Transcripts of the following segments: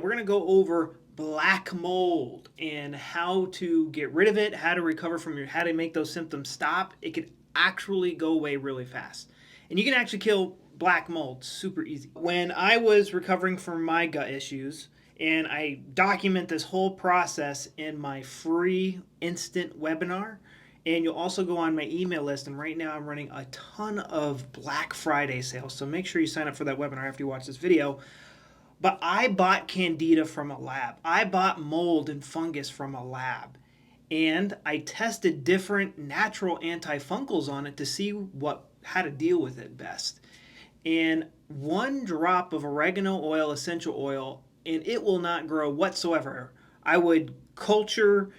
We're going to go over black mold and how to get rid of it, how to recover from how to make those symptoms stop. It could actually go away really fast. And you can actually kill black mold super easy. When I was recovering from my gut issues, and I document this whole process in my free instant webinar, and you'll also go on my email list. And right now I'm running a ton of Black Friday sales. So make sure you sign up for that webinar after you watch this video. But I bought candida from a lab. I bought mold and fungus from a lab. And I tested different natural antifungals on it to see how to deal with it best. And one drop of oregano oil, essential oil, and it will not grow whatsoever. I would culture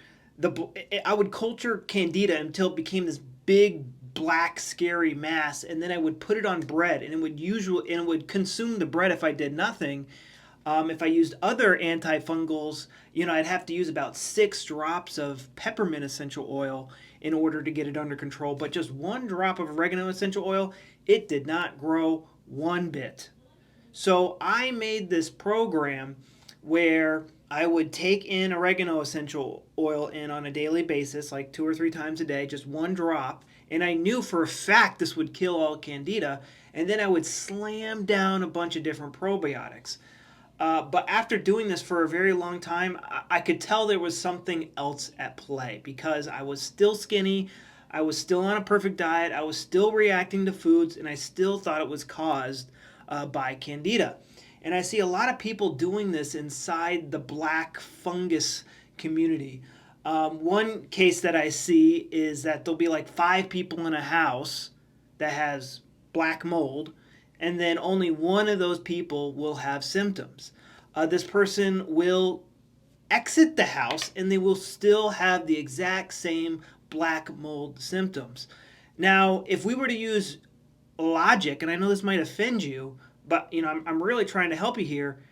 candida until it became this big black scary mass, and then I would put it on bread, and it would consume the bread if I did nothing. If I used other antifungals, I'd have to use about 6 drops of peppermint essential oil in order to get it under control. But just 1 drop of oregano essential oil, it did not grow one bit. So I made this program where I would take in oregano essential oil in on a daily basis, like 2 or 3 times a day, just 1 drop. And I knew for a fact this would kill all candida. And then I would slam down a bunch of different probiotics. But after doing this for a very long time, I could tell there was something else at play because I was still skinny. I was still on a perfect diet. I was still reacting to foods, and I still thought it was caused by candida. And I see a lot of people doing this inside the black fungus community. One case that I see is that there'll be like 5 people in a house that has black mold, and then only one of those people will have symptoms. This person will exit the house and they will still have the exact same black mold symptoms. Now, if we were to use logic, and I know this might offend you, but I'm really trying to help you here.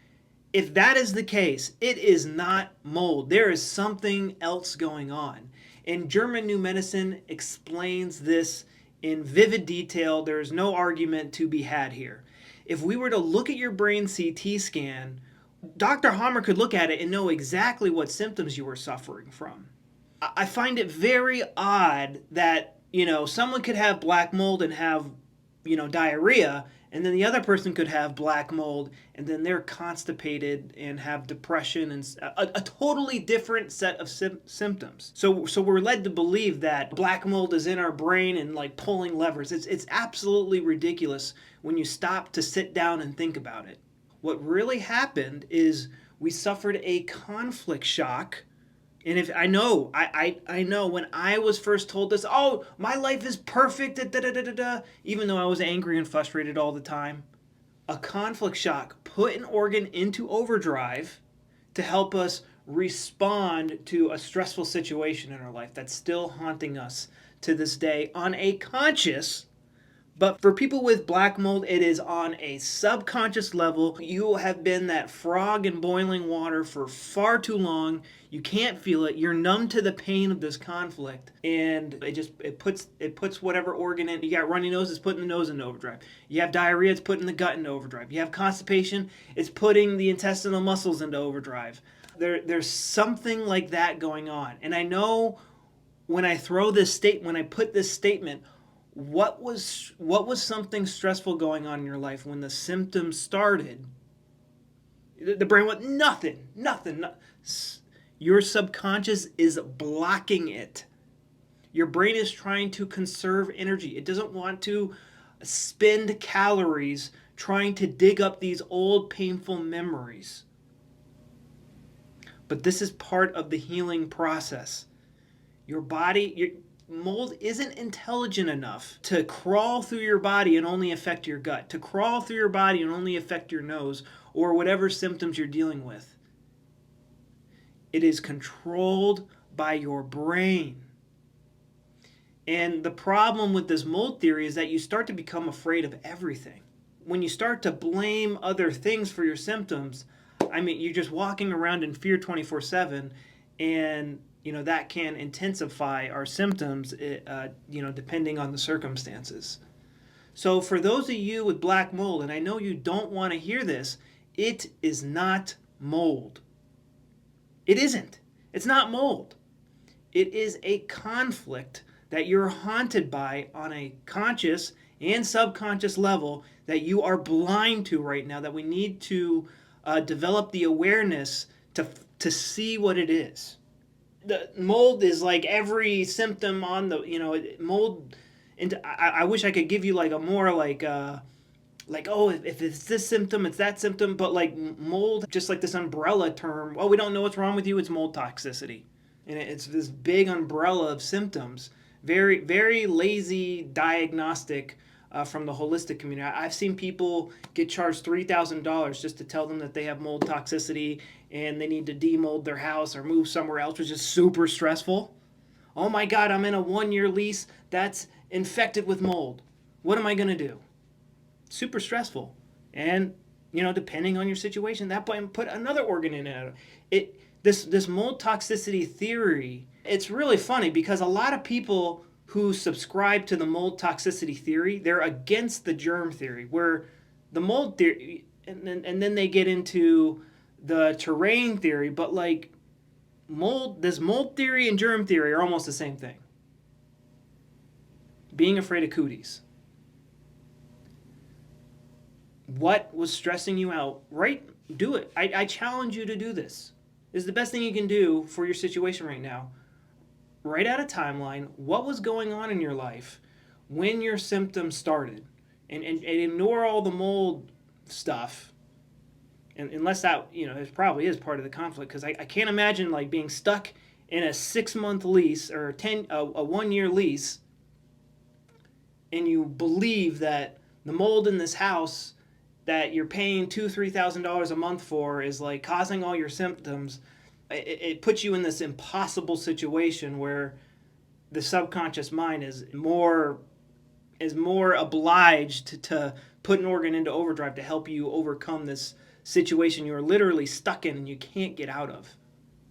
If that is the case, it is not mold. There is something else going on. And German New Medicine explains this in vivid detail. There is no argument to be had here. If we were to look at your brain CT scan, Dr. Hammer could look at it and know exactly what symptoms you were suffering from. I find it very odd that, someone could have black mold and have, diarrhea, and then the other person could have black mold and then they're constipated and have depression and a totally different set of symptoms. So we're led to believe that black mold is in our brain and like pulling levers. It's absolutely ridiculous when you stop to sit down and think about it. What really happened is we suffered a conflict shock. And if I know when I was first told this, oh, my life is perfect, even though I was angry and frustrated all the time, a conflict shock put an organ into overdrive to help us respond to a stressful situation in our life that's still haunting us to this day on a conscious. But for people with black mold, it is on a subconscious level. You have been that frog in boiling water for far too long. You can't feel it. You're numb to the pain of this conflict. And it puts whatever organ in. You got runny nose, it's putting the nose into overdrive. You have diarrhea, it's putting the gut into overdrive. You have constipation, it's putting the intestinal muscles into overdrive. There's something like that going on. And I know when I put this statement, what was something stressful going on in your life when the symptoms started? The brain went, nothing. Your subconscious is blocking it. Your brain is trying to conserve energy. It doesn't want to spend calories trying to dig up these old painful memories. But this is part of the healing process. Your mold isn't intelligent enough to crawl through your body and only affect your gut, to crawl through your body and only affect your nose or whatever symptoms you're dealing with. It is controlled by your brain. And the problem with this mold theory is that you start to become afraid of everything. When you start to blame other things for your symptoms, you're just walking around in fear 24/7, and that can intensify our symptoms, depending on the circumstances. So for those of you with black mold, and I know you don't want to hear this, it is not mold. It isn't. It's not mold. It is a conflict that you're haunted by on a conscious and subconscious level that you are blind to right now, that we need to develop the awareness to see what it is. The mold is like every symptom on the, mold. And I wish I could give you like a more like, oh, if it's this symptom, it's that symptom, but like mold, just like this umbrella term, well, we don't know what's wrong with you, it's mold toxicity. And it's this big umbrella of symptoms, very, very lazy diagnostic from the holistic community. I've seen people get charged $3,000 just to tell them that they have mold toxicity and they need to demold their house or move somewhere else, which is super stressful. Oh my God, I'm in a 1-year lease that's infected with mold. What am I going to do? Super stressful. And, depending on your situation, that might put another organ in it. This mold toxicity theory, it's really funny because a lot of people who subscribe to the mold toxicity theory, they're against the germ theory, where the mold theory, and then they get into the terrain theory, but like this mold theory and germ theory are almost the same thing. Being afraid of cooties. What was stressing you out? Right? Do it. I challenge you to do this. This is the best thing you can do for your situation right now. Write out a timeline. What was going on in your life when your symptoms started? And ignore all the mold stuff. And unless that, it probably is part of the conflict. Because I can't imagine like being stuck in a 6-month lease or a 1-year lease. And you believe that the mold in this house that you're paying $2,000-$3,000 a month for is like causing all your symptoms. It puts you in this impossible situation where the subconscious mind is more obliged to put an organ into overdrive to help you overcome this situation you're literally stuck in and you can't get out of.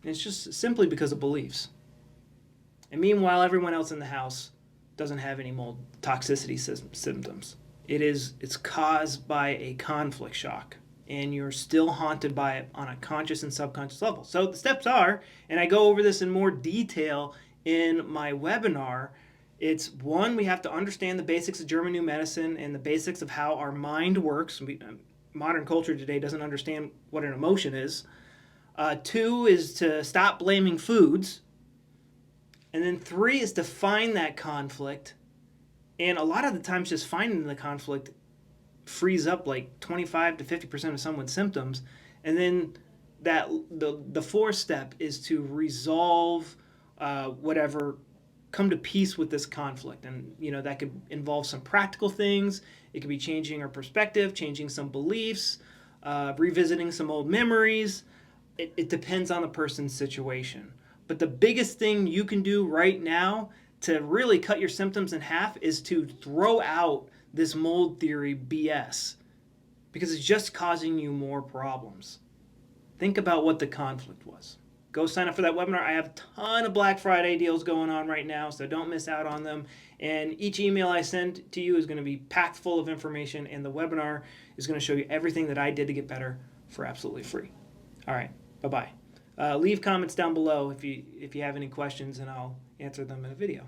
And it's just simply because of beliefs. And meanwhile, everyone else in the house doesn't have any mold toxicity symptoms. It's caused by a conflict shock, and you're still haunted by it on a conscious and subconscious level. So the steps are, and I go over this in more detail in my webinar, it's one, we have to understand the basics of German New Medicine and the basics of how our mind works. Modern culture today doesn't understand what an emotion is. 2 is to stop blaming foods. And then 3 is to find that conflict. And a lot of the times just finding the conflict frees up like 25 to 50% of someone's symptoms. And then the 4th step is to resolve come to peace with this conflict. And, that could involve some practical things. It could be changing our perspective, changing some beliefs, revisiting some old memories. It depends on the person's situation. But the biggest thing you can do right now to really cut your symptoms in half is to throw out this mold theory BS, because it's just causing you more problems. Think about what the conflict was. Go sign up for that webinar. I have a ton of Black Friday deals going on right now, so don't miss out on them. And each email I send to you is going to be packed full of information, and the webinar is going to show you everything that I did to get better for absolutely free. All right, bye-bye. Leave comments down below if you have any questions, and I'll answer them in a video.